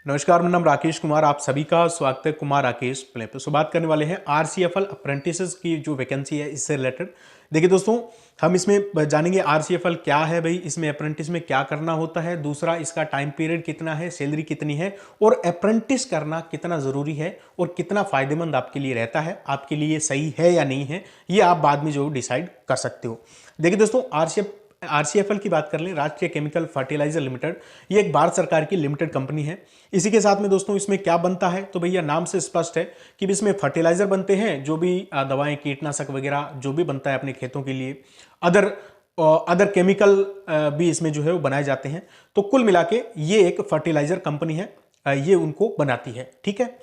नमस्कार, मेरा नाम राकेश कुमार। आप सभी का स्वागत है कुमार राकेश प्ले पे। सो बात करने वाले हैं आरसीएफएल अप्रेंटिसेस की जो वैकेंसी है इससे रिलेटेड। देखिए दोस्तों, हम इसमें जानेंगे आरसीएफएल क्या है भाई, इसमें अप्रेंटिस में क्या करना होता है, दूसरा इसका टाइम पीरियड कितना है, सैलरी कितनी है और अप्रेंटिस करना कितना ज़रूरी है और कितना फ़ायदेमंद आपके लिए रहता है, आपके लिए सही है या नहीं है, ये आप बाद में जो डिसाइड कर सकते हो। देखिए दोस्तों, आरसीएफएल की बात कर लें, राष्ट्रीय केमिकल फर्टिलाइजर लिमिटेड, ये एक भारत सरकार की लिमिटेड कंपनी है। इसी के साथ में दोस्तों इसमें क्या बनता है, तो भैया नाम से स्पष्ट है कि इसमें फर्टिलाइजर बनते हैं, जो भी दवाएं, कीटनाशक वगैरह जो भी बनता है अपने खेतों के लिए, अदर अदर केमिकल भी इसमें जो है वो बनाए जाते हैं। तो कुल मिला के ये एक फर्टिलाइजर कंपनी है, ये उनको बनाती है। ठीक है।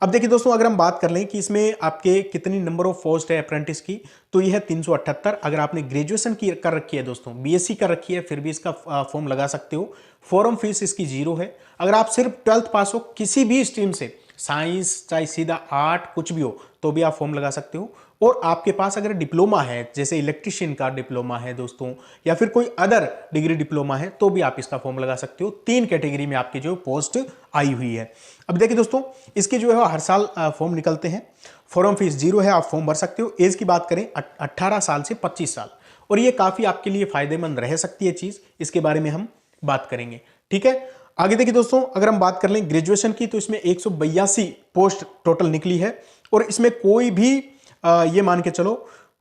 अब देखिए दोस्तों, अगर हम बात कर लें कि इसमें आपके कितनी नंबर ऑफ पोस्ट है अप्रेंटिस की, तो ये है 378। अगर आपने ग्रेजुएशन की कर रखी है दोस्तों, बीएससी कर रखी है, फिर भी इसका फॉर्म लगा सकते हो। फॉर्म फीस इसकी 0 है। अगर आप सिर्फ 12th पास हो किसी भी स्ट्रीम से, साइंस चाहे सीधा आर्ट कुछ भी हो, तो भी आप फॉर्म लगा सकते हो। और आपके पास अगर डिप्लोमा है, जैसे इलेक्ट्रिशियन का डिप्लोमा है दोस्तों, या फिर कोई अदर डिग्री डिप्लोमा है, तो भी आप इसका फॉर्म लगा सकते हो। 3 कैटेगरी में आपकी जो पोस्ट आई हुई है। अब देखिए दोस्तों, इसके जो है हर साल फॉर्म निकलते हैं। फॉर्म फीस 0 है, आप फॉर्म भर सकते हो। एज की बात करें 18 साल से 25 साल, और ये काफ़ी आपके लिए फायदेमंद रह सकती है चीज़, इसके बारे में हम बात करेंगे। ठीक है। आगे देखिए दोस्तों, अगर हम बात कर लें ग्रेजुएशन की, तो इसमें 182 पोस्ट टोटल निकली है। और इसमें कोई भी ये मान के चलो,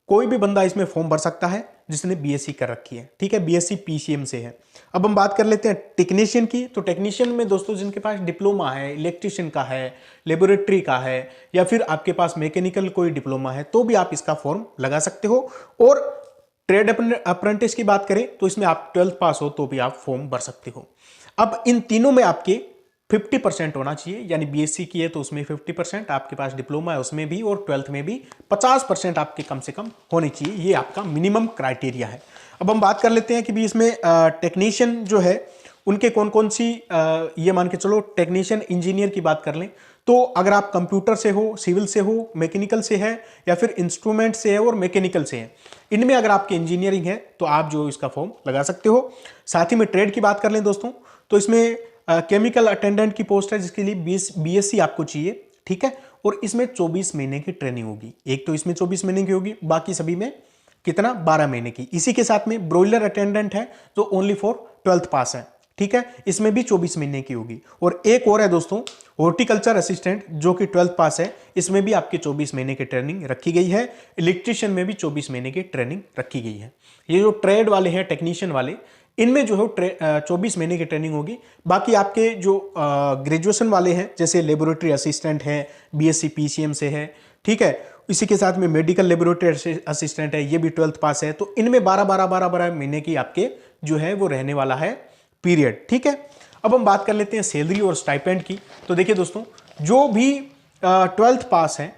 कोई भी बंदा इसमें फॉर्म भर सकता है जिसने बीएससी कर रखी है। ठीक है, बीएससी पीसीएम से है। अब हम बात कर लेते हैं टेक्नीशियन की। तो टेक्नीशियन में दोस्तों जिनके पास डिप्लोमा है, इलेक्ट्रिशियन का है, लेबोरेटरी का है, या फिर आपके पास मैकेनिकल कोई डिप्लोमा है, तो भी आप इसका फॉर्म लगा सकते हो। और ट्रेड अप्रेंटिस की बात करें तो इसमें आप 12th पास हो तो भी आप फॉर्म भर सकते हो। अब इन तीनों में आपके 50% होना चाहिए, यानी बीएससी की है तो उसमें 50%, आपके पास डिप्लोमा है उसमें भी, और 12th में भी 50% आपके कम से कम होनी चाहिए। ये आपका मिनिमम क्राइटेरिया है। अब हम बात कर लेते हैं कि भी इसमें टेक्नीशियन जो है उनके कौन कौन सी, ये मान के चलो टेक्नीशियन इंजीनियर की बात कर लें, तो अगर आप कंप्यूटर से हो, सिविल से हो, मैकेनिकल से है, या फिर इंस्ट्रूमेंट से है और मैकेनिकल से है, इनमें अगर आपकी इंजीनियरिंग है तो आप जो इसका फॉर्म लगा सकते हो। साथ ही में ट्रेड की बात कर लें दोस्तों, तो इसमें केमिकल अटेंडेंट की पोस्ट है जिसके लिए बीएससी आपको चाहिए। ठीक है। और इसमें 24 महीने की ट्रेनिंग होगी। एक तो इसमें 24 महीने की होगी, बाकी सभी में कितना, 12 महीने की। इसी के साथ में ब्रॉयलर अटेंडेंट है जो ओनली फॉर 12th पास है। ठीक है, इसमें भी 24 महीने की होगी। और एक और है दोस्तों, हॉर्टिकल्चर असिस्टेंट, जो कि 12th पास है, इसमें भी आपकी 24 महीने की ट्रेनिंग रखी गई है। इलेक्ट्रिशियन में भी 24 महीने की ट्रेनिंग रखी गई है। ये जो ट्रेड वाले हैं, टेक्नीशियन वाले, इनमें जो है 24 महीने की ट्रेनिंग होगी। बाकी आपके जो ग्रेजुएशन वाले हैं, जैसे लेबोरेटरी असिस्टेंट है, बीएससी पीसीएम से है, ठीक है, इसी के साथ में मेडिकल लेबोरेटरी असिस्टेंट है, ये भी 12th पास है, तो इनमें 12 महीने की आपके जो है वो रहने वाला है पीरियड। ठीक है। अब हम बात कर लेते हैं सैलरी और स्टाइपेंड की। तो देखिए दोस्तों, जो भी 12th पास है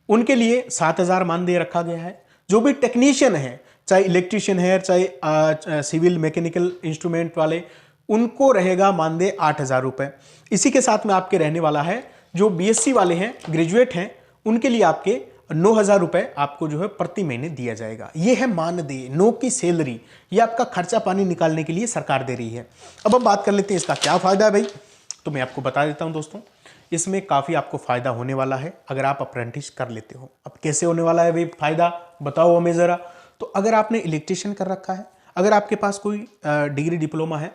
उनके लिए 7,000 मान दे रखा गया है। जो भी टेक्नीशियन है, चाहे इलेक्ट्रिशियन है, चाहे सिविल मैकेनिकल इंस्ट्रूमेंट वाले, उनको रहेगा मानदेय 8,000 रुपए। इसी के साथ में आपके रहने वाला है जो बीएससी वाले हैं, ग्रेजुएट हैं, उनके लिए आपके 9,000 रुपए आपको जो है प्रति महीने दिया जाएगा। ये है मानदेय, नो की सैलरी। ये आपका खर्चा पानी निकालने के लिए सरकार दे रही है। अब हम बात कर लेते हैं इसका क्या फायदा है भाई, तो मैं आपको बता देता हूं दोस्तों। इसमें काफ़ी आपको फ़ायदा होने वाला है अगर आप अप्रेंटिस कर लेते हो। अब कैसे होने वाला है भाई फ़ायदा, बताओ हमें ज़रा। तो अगर आपने इलेक्ट्रिशियन कर रखा है, अगर आपके पास कोई डिग्री डिप्लोमा है,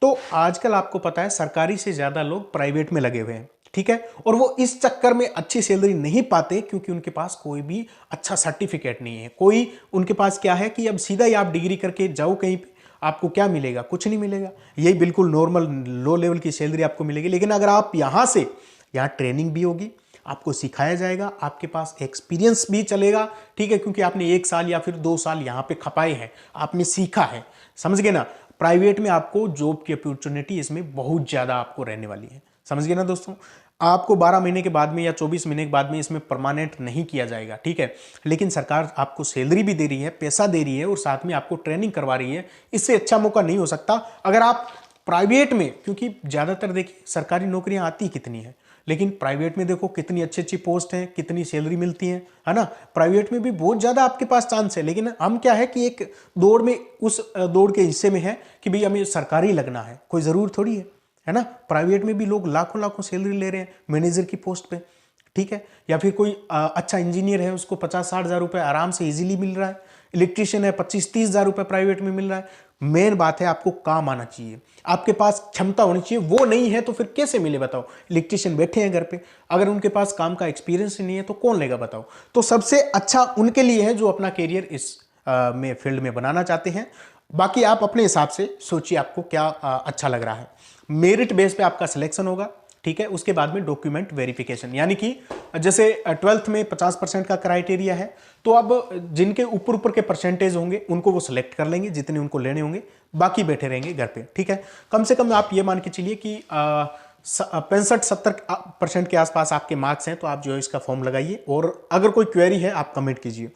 तो आजकल आपको पता है सरकारी से ज़्यादा लोग प्राइवेट में लगे हुए हैं। ठीक है। और वो इस चक्कर में अच्छी सैलरी नहीं पाते क्योंकि उनके पास कोई भी अच्छा सर्टिफिकेट नहीं है। कोई उनके पास क्या है कि अब सीधा ही आप डिग्री करके जाओ कहीं पे, आपको क्या मिलेगा, कुछ नहीं मिलेगा। यही बिल्कुल नॉर्मल लो लेवल की सैलरी आपको मिलेगी। लेकिन अगर आप यहाँ से, यहाँ ट्रेनिंग भी होगी, आपको सिखाया जाएगा, आपके पास एक्सपीरियंस भी चलेगा। ठीक है, क्योंकि आपने 1 साल या फिर 2 साल यहाँ पे खपाए हैं, आपने सीखा है, समझ गए ना। प्राइवेट में आपको जॉब की अपॉर्चुनिटी इसमें बहुत ज़्यादा आपको रहने वाली है, समझ गए ना दोस्तों। आपको 12 महीने के बाद में या 24 महीने के बाद में इसमें परमानेंट नहीं किया जाएगा। ठीक है, लेकिन सरकार आपको सैलरी भी दे रही है, पैसा दे रही है, और साथ में आपको ट्रेनिंग करवा रही है। इससे अच्छा मौका नहीं हो सकता अगर आप प्राइवेट में, क्योंकि ज़्यादातर देखिए सरकारी नौकरियां आती कितनी है, लेकिन प्राइवेट में देखो कितनी अच्छी अच्छी पोस्ट हैं, कितनी सैलरी मिलती है ना। प्राइवेट में भी बहुत ज़्यादा आपके पास चांस है, लेकिन हम क्या है कि एक दौड़ में, उस दौड़ के हिस्से में है कि भाई हमें सरकारी लगना है, कोई ज़रूर थोड़ी है है ना। प्राइवेट में भी लोग लाखों लाखों सैलरी ले रहे हैं मैनेजर की पोस्ट पे, ठीक है। या फिर कोई अच्छा इंजीनियर है, उसको 50-60 हज़ार रुपये आराम से इजीली मिल रहा है। इलेक्ट्रीशियन है, 25-30 हज़ार रुपये प्राइवेट में मिल रहा है। मेन बात है आपको काम आना चाहिए, आपके पास क्षमता होनी चाहिए। वो नहीं है तो फिर कैसे मिले बताओ। इलेक्ट्रीशियन बैठे हैं घर पे, अगर उनके पास काम का एक्सपीरियंस नहीं है तो कौन लेगा बताओ। तो सबसे अच्छा उनके लिए है जो अपना करियर इस में फील्ड में बनाना चाहते हैं। बाकी आप अपने हिसाब से सोचिए आपको क्या अच्छा लग रहा है। मेरिट बेस पे आपका सिलेक्शन होगा, ठीक है। उसके बाद में डॉक्यूमेंट वेरिफिकेशन, यानी कि जैसे 12th में 50% का क्राइटेरिया है, तो अब जिनके ऊपर ऊपर के परसेंटेज होंगे उनको वो सिलेक्ट कर लेंगे जितने उनको लेने होंगे, बाकी बैठे रहेंगे घर पे, ठीक है। कम से कम आप ये मान के चलिए कि 65-70% के आसपास आपके मार्क्स हैं, तो आप जो है इसका फॉर्म लगाइए, और अगर कोई क्वेरी है आप कमेंट कीजिए।